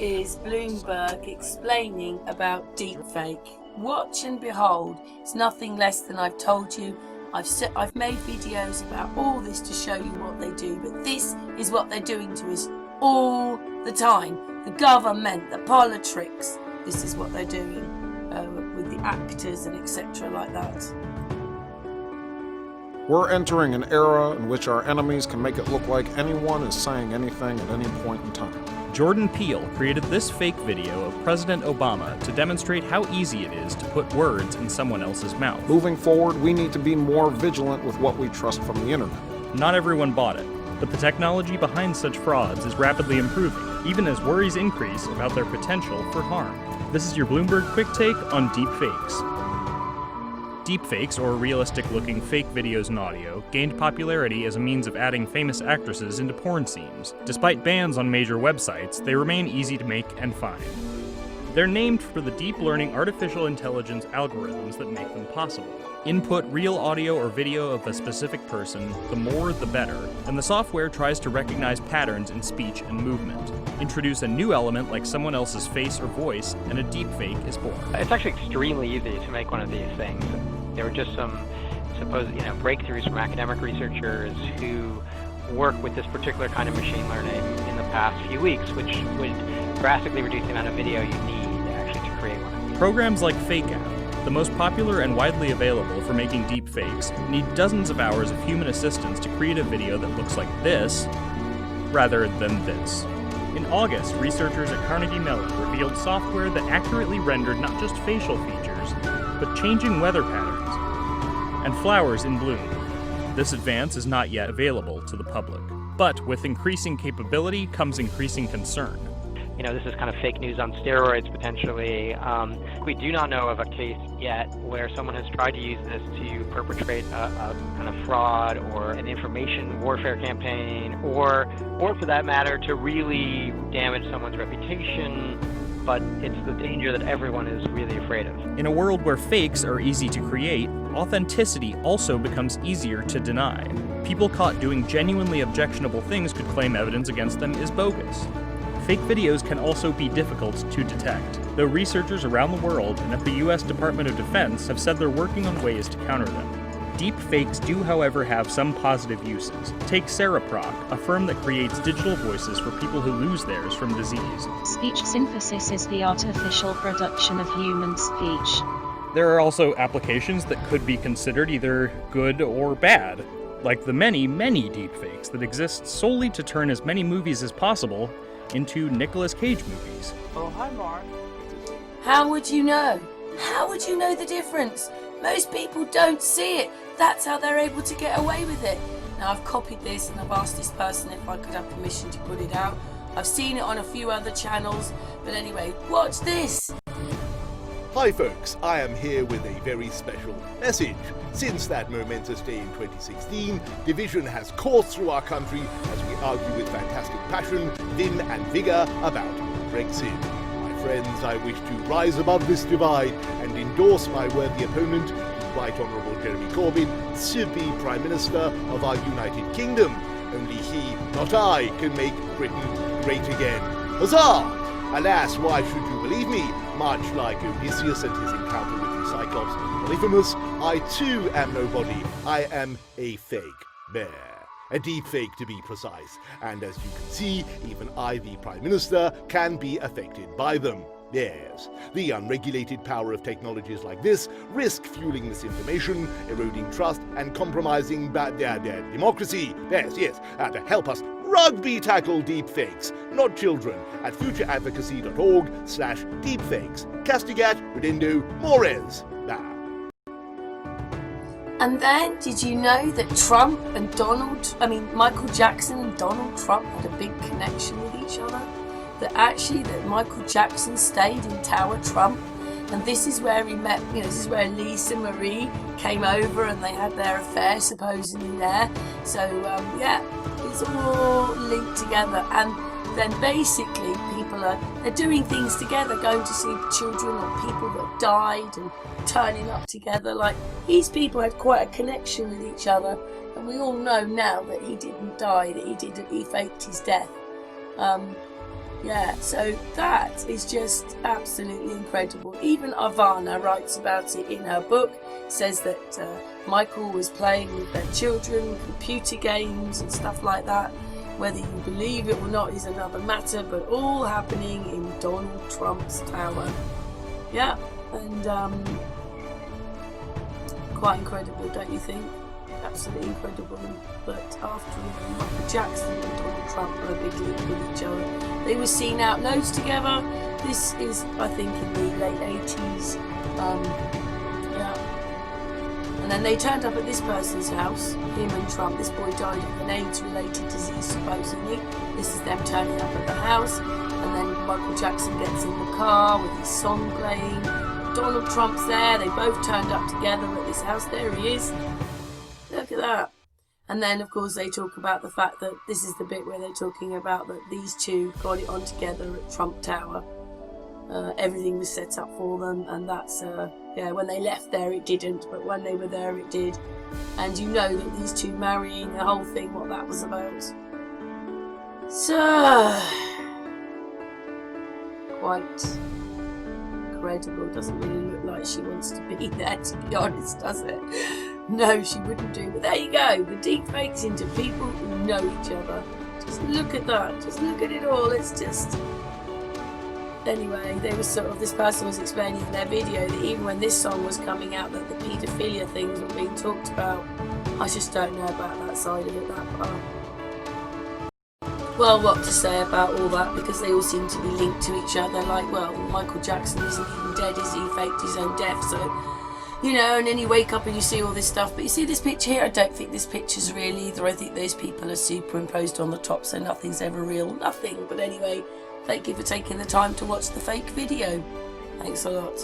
is Bloomberg explaining about deepfake. Watch and behold, it's nothing less than I've told you. I've made videos about all this to show you what they do, but this is what they're doing to us all the time. The government, the politics, this is what they're doing with the actors and etc. like that. We're entering an era in which our enemies can make it look like anyone is saying anything at any point in time. Jordan Peele created this fake video of President Obama to demonstrate how easy it is to put words in someone else's mouth. Moving forward, we need to be more vigilant with what we trust from the internet. Not everyone bought it, but the technology behind such frauds is rapidly improving, even as worries increase about their potential for harm. This is your Bloomberg Quick Take on deepfakes. Deepfakes, or realistic-looking fake videos and audio, gained popularity as a means of adding famous actresses into porn scenes. Despite bans on major websites, they remain easy to make and find. They're named for the deep learning artificial intelligence algorithms that make them possible. Input real audio or video of a specific person, the more the better, and the software tries to recognize patterns in speech and movement. Introduce a new element like someone else's face or voice, and a deepfake is born. It's actually extremely easy to make one of these things. There were just some supposed, breakthroughs from academic researchers who work with this particular kind of machine learning in the past few weeks, which would drastically reduce the amount of video you need actually to create one. Programs like FakeApp, the most popular and widely available for making deepfakes, need dozens of hours of human assistance to create a video that looks like this, rather than this. In August, researchers at Carnegie Mellon revealed software that accurately rendered not just facial features, but changing weather patterns and flowers in bloom. This advance is not yet available to the public. But with increasing capability comes increasing concern. This is kind of fake news on steroids, potentially. We do not know of a case yet where someone has tried to use this to perpetrate a kind of fraud or an information warfare campaign, or for that matter, to really damage someone's reputation. But it's the danger that everyone is really afraid of. In a world where fakes are easy to create, authenticity also becomes easier to deny. People caught doing genuinely objectionable things could claim evidence against them is bogus. Fake videos can also be difficult to detect, though researchers around the world and at the US Department of Defense have said they're working on ways to counter them. Deepfakes do, however, have some positive uses. Take Cereproc, a firm that creates digital voices for people who lose theirs from disease. Speech synthesis is the artificial production of human speech. There are also applications that could be considered either good or bad, like the many, many deepfakes that exist solely to turn as many movies as possible into Nicolas Cage movies. Oh, hi, Mark. How would you know? How would you know the difference? Most people don't see it. That's how they're able to get away with it. Now, I've copied this and I've asked this person if I could have permission to put it out. I've seen it on a few other channels, but anyway, watch this. Hi folks, I am here with a very special message. Since that momentous day in 2016, division has coursed through our country as we argue with fantastic passion, vim and vigour about Brexit. My friends, I wish to rise above this divide and endorse my worthy opponent, the Right Honourable Jeremy Corbyn, to be Prime Minister of our United Kingdom. Only he, not I, can make Britain great again. Huzzah! Alas, why should you believe me? Much like Odysseus and his encounter with the Cyclops Polyphemus, I too am nobody. I am a fake bear. A deep fake to be precise. And as you can see, even I, the Prime Minister, can be affected by them. Yes, the unregulated power of technologies like this risk fueling misinformation, eroding trust, and compromising democracy. Yes, to help us rugby tackle deepfakes, not children, at futureadvocacy.org/deepfakes. Castigat, Redendo, Mores. And then, did you know that Michael Jackson and Donald Trump had a big connection with each other? That Michael Jackson stayed in Tower Trump, and this is where he met, this is where Lisa Marie came over and they had their affair supposedly there. So, it's all linked together. And then basically they're doing things together, going to see children or people that died and turning up together. Like, these people had quite a connection with each other, and we all know now that he didn't die, that he faked his death. Yeah, so that is just absolutely incredible. Even Ivana writes about it in her book, says that Michael was playing with their children, computer games and stuff like that. Whether you believe it or not is another matter, but all happening in Donald Trump's tower. Yeah, and quite incredible, don't you think? Absolutely incredible. But after all, Michael Jackson and Donald Trump were a big link with each other. They were seen out loads together. This is, I think, in the late 80s. Yeah. And then they turned up at this person's house, him and Trump. This boy died of an AIDS-related disease, supposedly. This is them turning up at the house. And then Michael Jackson gets in the car with his song playing. Donald Trump's there. They both turned up together at this house. There he is. Look at that. And then, of course, they talk about the fact that this is the bit where they're talking about that these two got it on together at Trump Tower. Everything was set up for them, and that's, yeah, when they left there it didn't, but when they were there it did. And you know that these two marrying, the whole thing, what that was about. So, quite incredible. Doesn't really look like she wants to be there, to be honest, does it? No, she wouldn't do. But there you go. The deep fakes into people who know each other. Just look at that. Just look at it all. It's just... Anyway, they were sort of... This person was explaining in their video that even when this song was coming out, that the paedophilia things were being talked about. I just don't know about that side of it, that part. Well, what to say about all that, because they all seem to be linked to each other. Like, well, Michael Jackson isn't even dead, is he? He faked his own death, so... You know, and then you wake up and you see all this stuff. But you see this picture here? I don't think this picture's real either. I think those people are superimposed on the top, so nothing's ever real. Nothing. But anyway, thank you for taking the time to watch the fake video. Thanks a lot.